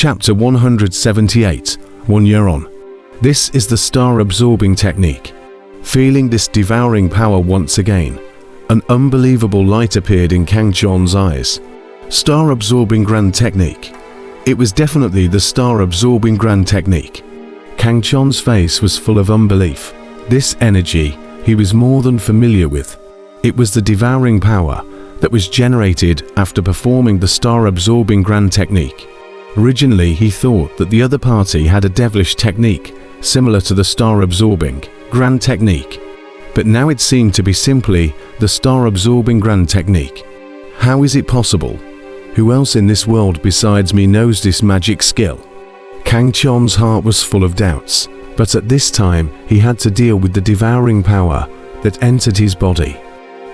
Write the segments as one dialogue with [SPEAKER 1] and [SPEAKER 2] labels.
[SPEAKER 1] Chapter 178, 1 year on. This is the star-absorbing technique. Feeling this devouring power once again, an unbelievable light appeared in Kang Chon's eyes. Star-absorbing grand technique. It was definitely the star-absorbing grand technique. Kang Chon's face was full of unbelief. This energy he was more than familiar with. It was the devouring power that was generated after performing the star-absorbing grand technique. Originally he thought that the other party had a devilish technique similar to the star-absorbing grand technique, but now it seemed to be simply the star-absorbing grand technique. How is it possible? Who else in this world besides me knows this magic skill? Kang Chon's heart was full of doubts, but at this time he had to deal with the devouring power that entered his body.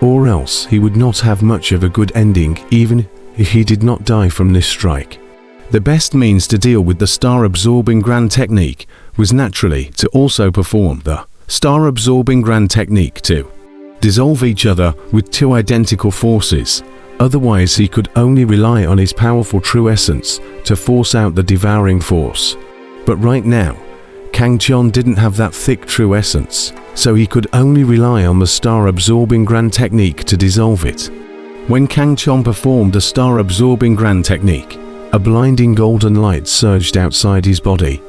[SPEAKER 1] Or else he would not have much of a good ending even if he did not die from this strike. The best means to deal with the star-absorbing grand technique was naturally to also perform the star-absorbing grand technique to dissolve each other with two identical forces. Otherwise he could only rely on his powerful true essence to force out the devouring force. But right now, Kang Chon didn't have that thick true essence, so he could only rely on the star-absorbing grand technique to dissolve it. When Kang Chon performed the star-absorbing grand technique, a blinding golden light surged outside his body.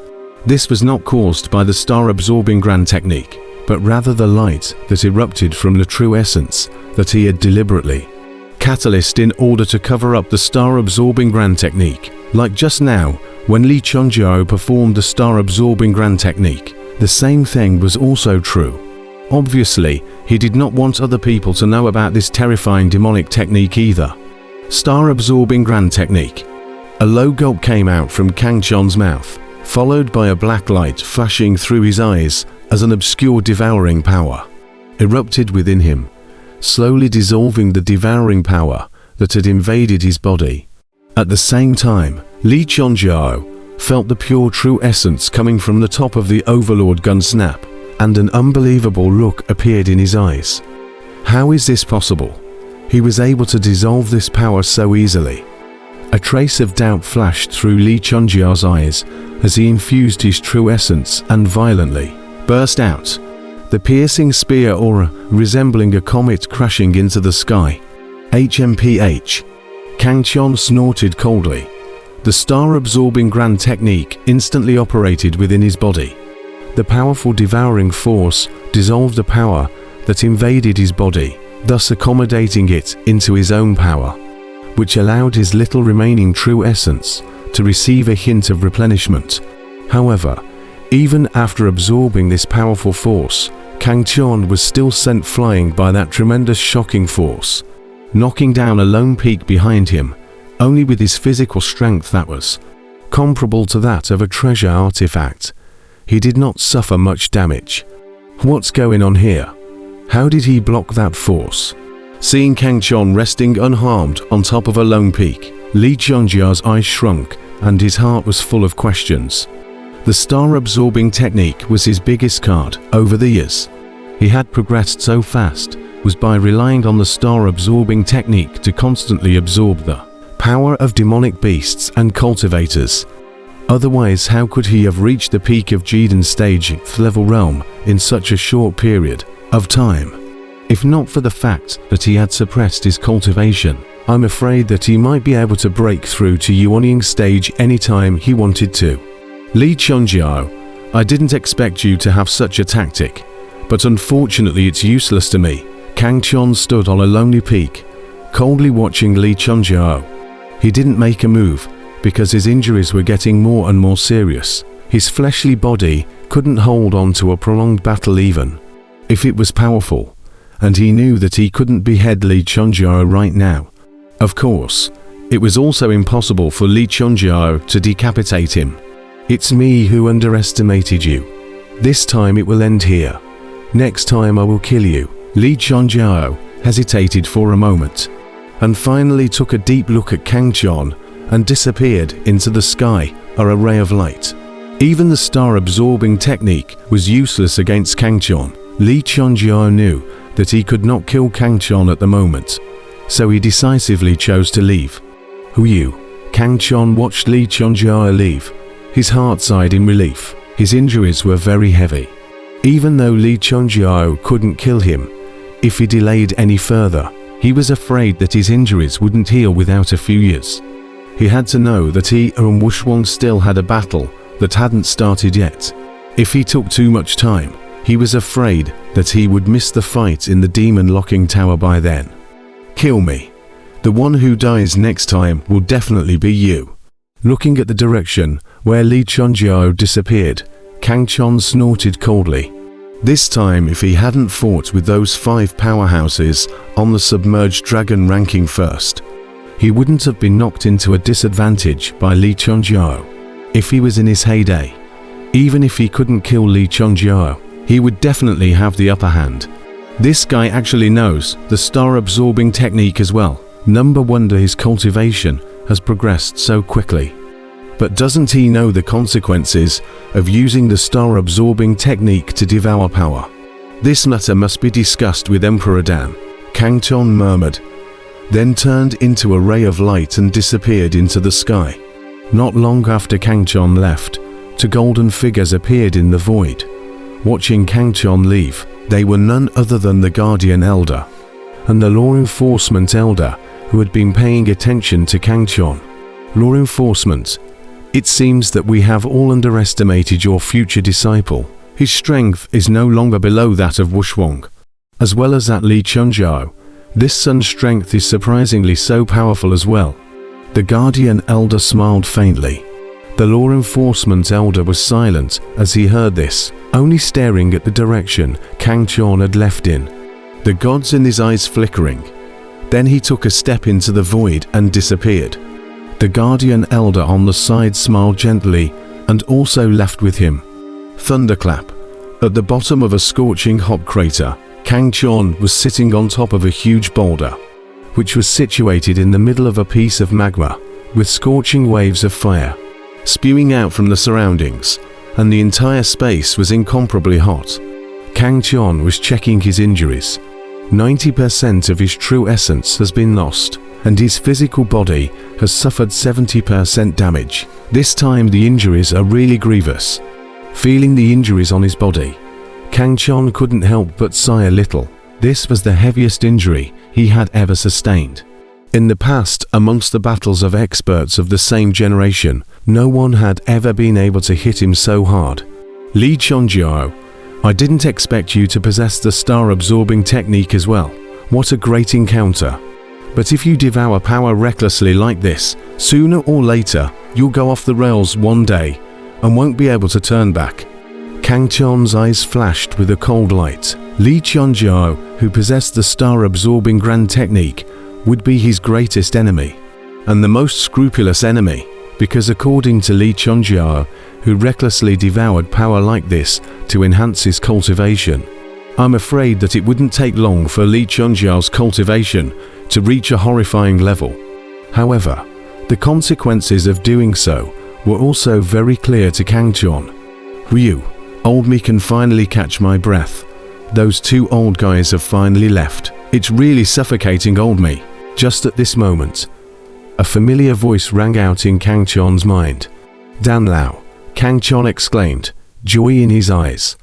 [SPEAKER 1] This was not caused by the star-absorbing grand technique, but rather the light that erupted from the true essence that he had deliberately catalyzed in order to cover up the star-absorbing grand technique. Like just now, when Li Chunjiao performed the star-absorbing grand technique, the same thing was also true. Obviously, he did not want other people to know about this terrifying demonic technique either. Star-absorbing grand technique. A low gulp came out from Kang Chon's mouth, followed by a black light flashing through his eyes as an obscure devouring power erupted within him, slowly dissolving the devouring power that had invaded his body. At the same time, Li Chunjiao felt the pure true essence coming from the top of the Overlord gun snap, and an unbelievable look appeared in his eyes. How is this possible? He was able to dissolve this power so easily. A trace of doubt flashed through Li Chunjiao's eyes as he infused his true essence and violently burst out. The piercing spear aura resembling a comet crashing into the sky. HMPH. Kang Chon snorted coldly. The star-absorbing grand technique instantly operated within his body. The powerful devouring force dissolved the power that invaded his body, thus accommodating it into his own power, which allowed his little remaining true essence to receive a hint of replenishment. However, even after absorbing this powerful force, Kang Chon was still sent flying by that tremendous shocking force, knocking down a lone peak behind him, only with his physical strength that was comparable to that of a treasure artifact. He did not suffer much damage. What's going on here? How did he block that force? Seeing Kang Chon resting unharmed on top of a lone peak, Li Chunjiao's eyes shrunk and his heart was full of questions. The star-absorbing technique was his biggest card over the years. He had progressed so fast was by relying on the star-absorbing technique to constantly absorb the power of demonic beasts and cultivators. Otherwise, how could he have reached the peak of Jiden stage 8th level realm in such a short period of time? If not for the fact that he had suppressed his cultivation, I'm afraid that he might be able to break through to Yuanying stage anytime he wanted to. Li Chunjiao, I didn't expect you to have such a tactic, but unfortunately it's useless to me. Kang Chon stood on a lonely peak, coldly watching Li Chunjiao. He didn't make a move because his injuries were getting more and more serious. His fleshly body couldn't hold on to a prolonged battle even if it was powerful, and he knew that he couldn't behead Li Chunjiao right now. Of course, it was also impossible for Li Chunjiao to decapitate him. It's me who underestimated you. This time it will end here. Next time I will kill you. Li Chunjiao hesitated for a moment, and finally took a deep look at Kang Chon and disappeared into the sky or a ray of light. Even the star-absorbing technique was useless against Kang Chon. Li Chunjiao knew that he could not kill Kang Chon at the moment, so he decisively chose to leave. Who you? Kang Chon watched Li Chonjiao leave. His heart sighed in relief. His injuries were very heavy. Even though Li Chonjiao couldn't kill him, if he delayed any further, he was afraid that his injuries wouldn't heal without a few years. He had to know that he and Wuxia still had a battle that hadn't started yet. If he took too much time, he was afraid that he would miss the fight in the demon locking tower by then. Kill me. The one who dies next time will definitely be you. Looking at the direction where Li Chonjiao disappeared, Kang Chon snorted coldly. This time, if he hadn't fought with those 5 powerhouses on the submerged dragon ranking first, he wouldn't have been knocked into a disadvantage by Li Chonjiao. If he was in his heyday, even if he couldn't kill Li Chonjiao, he would definitely have the upper hand. This guy actually knows the star-absorbing technique as well. No wonder his cultivation has progressed so quickly. But doesn't he know the consequences of using the star-absorbing technique to devour power? This matter must be discussed with Emperor Dan, Kang Chon murmured, then turned into a ray of light and disappeared into the sky. Not long after Kang Chon left, 2 golden figures appeared in the void. Watching Kang Chon leave, they were none other than the Guardian Elder and the Law Enforcement Elder, who had been paying attention to Kang Chon. Law Enforcement, it seems that we have all underestimated your future disciple. His strength is no longer below that of Wuxia. As well as that Li Chonjiao, this son's strength is surprisingly so powerful as well. The Guardian Elder smiled faintly. The Law Enforcement Elder was silent as he heard this, only staring at the direction Kang Chon had left in, the gods in his eyes flickering. Then he took a step into the void and disappeared. The Guardian Elder on the side smiled gently and also left with him. Thunderclap. At the bottom of a scorching hot crater, Kang Chon was sitting on top of a huge boulder, which was situated in the middle of a piece of magma, with scorching waves of fire spewing out from the surroundings, and the entire space was incomparably hot. Kang Chon was checking his injuries. 90% of his true essence has been lost, and his physical body has suffered 70% damage. This time the injuries are really grievous. Feeling the injuries on his body, Kang Chon couldn't help but sigh a little. This was the heaviest injury he had ever sustained. In the past, amongst the battles of experts of the same generation, no one had ever been able to hit him so hard. Li Chonjiao, I didn't expect you to possess the star-absorbing technique as well. What a great encounter. But if you devour power recklessly like this, sooner or later, you'll go off the rails one day and won't be able to turn back. Kang Chon's eyes flashed with a cold light. Li Chonjiao, who possessed the star-absorbing grand technique, would be his greatest enemy, and the most scrupulous enemy, because according to Li Chonjiao, who recklessly devoured power like this to enhance his cultivation, I'm afraid that it wouldn't take long for Li Chonjiao's cultivation to reach a horrifying level. However, the consequences of doing so were also very clear to Kang Chon. Ryu, old me can finally catch my breath. Those 2 old guys have finally left. It's really suffocating, old me. Just at this moment, a familiar voice rang out in Kang Chon's mind. Dan Lao, Kang Chon exclaimed, joy in his eyes.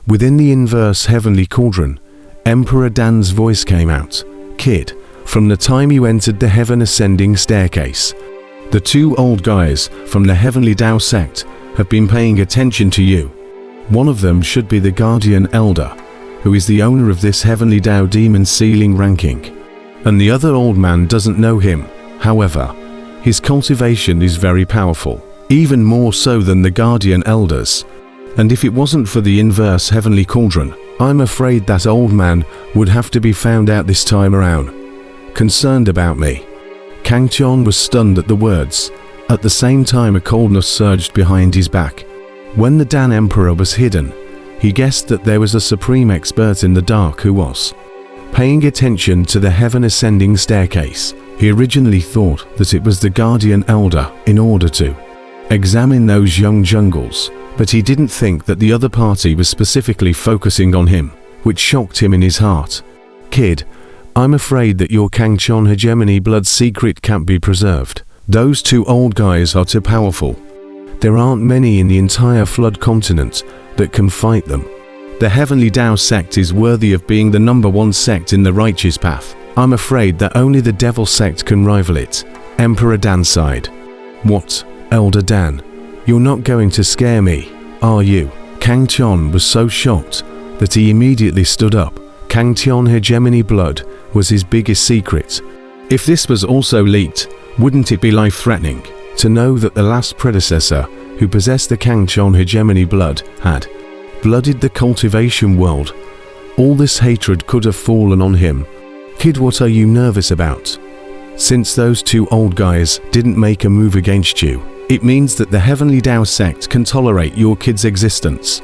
[SPEAKER 1] Within the inverse heavenly cauldron, Emperor Dan's voice came out. Kid, from the time you entered the heaven ascending staircase, the 2 old guys from the heavenly Tao sect have been paying attention to you. One of them should be the Guardian Elder, who is the owner of this heavenly Tao demon ceiling ranking. And the other old man doesn't know him. However, his cultivation is very powerful, even more so than the Guardian Elders. And if it wasn't for the inverse heavenly cauldron, I'm afraid that old man would have to be found out this time around. Concerned about me. Kang Chon was stunned at the words. At the same time, a coldness surged behind his back. When the Dan Emperor was hidden, he guessed that there was a supreme expert in the dark who was paying attention to the heaven ascending staircase. He originally thought that it was the Guardian Elder in order to examine those young jungles, but he didn't think that the other party was specifically focusing on him, which shocked him in his heart. Kid, I'm afraid that your Kang Chon hegemony blood secret can't be preserved. Those two old guys are too powerful. There aren't many in the entire Flood continent that can fight them. The Heavenly Tao sect is worthy of being the #1 sect in the righteous path. I'm afraid that only the Devil sect can rival it. Emperor Dan sighed. What, Elder Dan? You're not going to scare me, are you? Kang Chon was so shocked that he immediately stood up. Kang Chon hegemony blood was his biggest secret. If this was also leaked, wouldn't it be life-threatening to know that the last predecessor who possessed the Kang Chon hegemony blood had blooded the cultivation world? All this hatred could have fallen on him. Kid, what are you nervous about? Since those two old guys didn't make a move against you, it means that the Heavenly Tao sect can tolerate your kid's existence.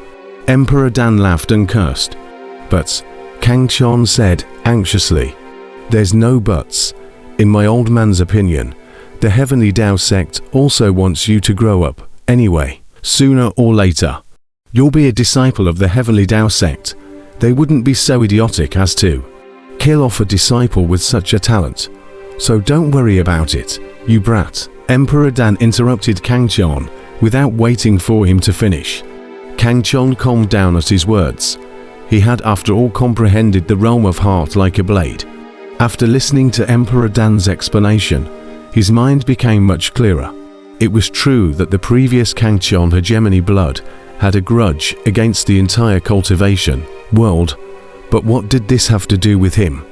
[SPEAKER 1] Emperor Dan laughed and cursed. But, Kang Chon said anxiously, there's no buts. In my old man's opinion, the Heavenly Tao sect also wants you to grow up anyway, sooner or later. You'll be a disciple of the Heavenly Tao sect. They wouldn't be so idiotic as to kill off a disciple with such a talent. So don't worry about it, you brat. Emperor Dan interrupted Kang Chon without waiting for him to finish. Kang Chon calmed down at his words. He had after all comprehended the realm of heart like a blade. After listening to Emperor Dan's explanation, his mind became much clearer. It was true that the previous Kang Chon hegemony blood had a grudge against the entire cultivation world, but what did this have to do with him?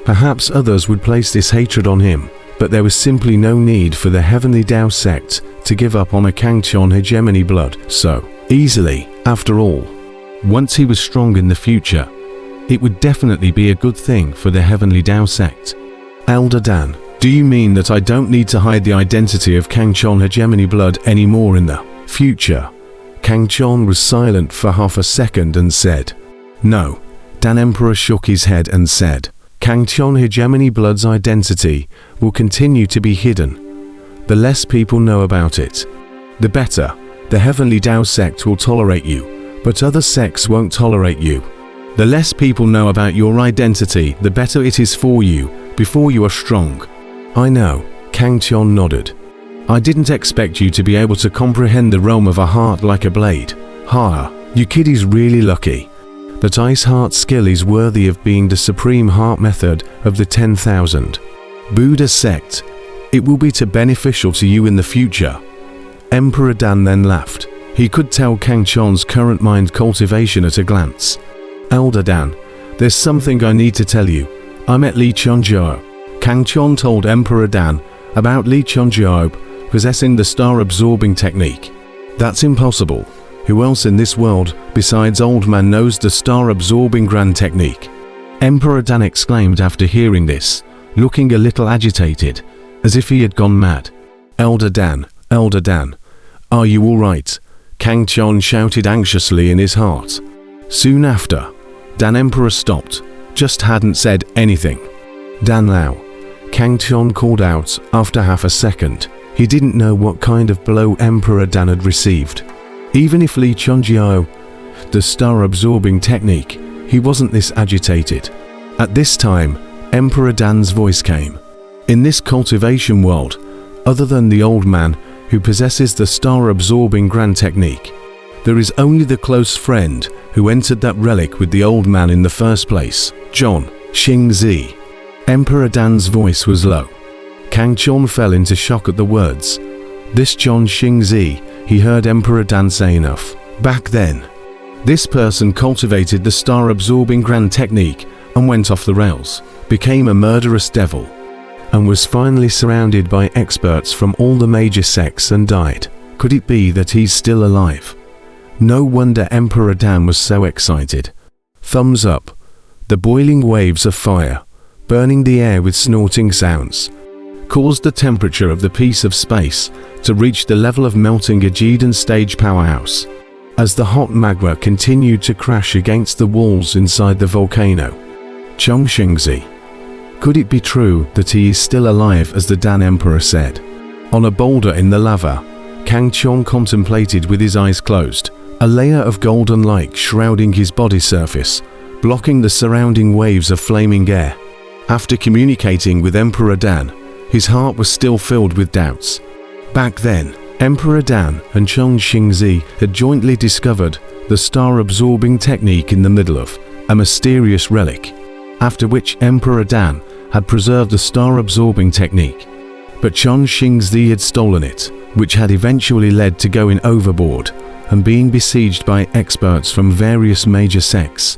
[SPEAKER 1] Perhaps others would place this hatred on him, but there was simply no need for the Heavenly Tao sect to give up on a Kang Chon hegemony blood so easily. After all, once he was strong in the future, it would definitely be a good thing for the Heavenly Tao sect. Elder Dan, do you mean that I don't need to hide the identity of Kang Chon hegemony blood anymore in the future? Kang Chon was silent for half a second and said, no. Dan Emperor shook his head and said, Kang Chon hegemony blood's identity will continue to be hidden. The less people know about it, the better. The Heavenly Tao sect will tolerate you, but other sects won't tolerate you. The less people know about your identity, the better it is for you before you are strong. I know, Kang Chon nodded. I didn't expect you to be able to comprehend the realm of a heart like a blade. Ha, you kid is really lucky. That ice heart skill is worthy of being the supreme heart method of the 10,000 Buddha sect. It will be beneficial to you in the future. Emperor Dan then laughed. He could tell Kang Chon's current mind cultivation at a glance. Elder Dan, there's something I need to tell you. I met Li Chunjiao. Kang Chon told Emperor Dan about Li Chunjiao possessing the star-absorbing technique. That's impossible. Who else in this world, besides Old Man, knows the star-absorbing grand technique? Emperor Dan exclaimed after hearing this, looking a little agitated, as if he had gone mad. Elder Dan, are you all right? Kang Chon shouted anxiously in his heart. Soon after, Dan Emperor stopped, just hadn't said anything. Dan Lao, Kang Chon called out after half a second. He didn't know what kind of blow Emperor Dan had received. Even if Li Chunjiao, the star-absorbing technique, he wasn't this agitated. At this time, Emperor Dan's voice came. In this cultivation world, other than the Old Man who possesses the star-absorbing grand technique, there is only the close friend who entered that relic with the Old Man in the first place, John Xingzi. Emperor Dan's voice was low. Kang Chon fell into shock at the words. This John Xingzi, he heard Emperor Dan say enough. Back then, this person cultivated the star-absorbing grand technique and went off the rails, became a murderous devil, and was finally surrounded by experts from all the major sects and died. Could it be that he's still alive? No wonder Emperor Dan was so excited. Thumbs up. The boiling waves of fire, burning the air with snorting sounds, caused the temperature of the piece of space to reach the level of melting a Gedan stage powerhouse, as the hot magma continued to crash against the walls inside the volcano. Chongqingzi. Could it be true that he is still alive, as the Dan Emperor said? On a boulder in the lava, Kang Chon contemplated with his eyes closed, a layer of golden light shrouding his body surface, blocking the surrounding waves of flaming air. After communicating with Emperor Dan, His heart was still filled with doubts. Back then, Emperor Dan and Chen Xingzi had jointly discovered the star-absorbing technique in the middle of a mysterious relic, after which Emperor Dan had preserved the star-absorbing technique. But Chen Xingzi had stolen it, which had eventually led to going overboard and being besieged by experts from various major sects.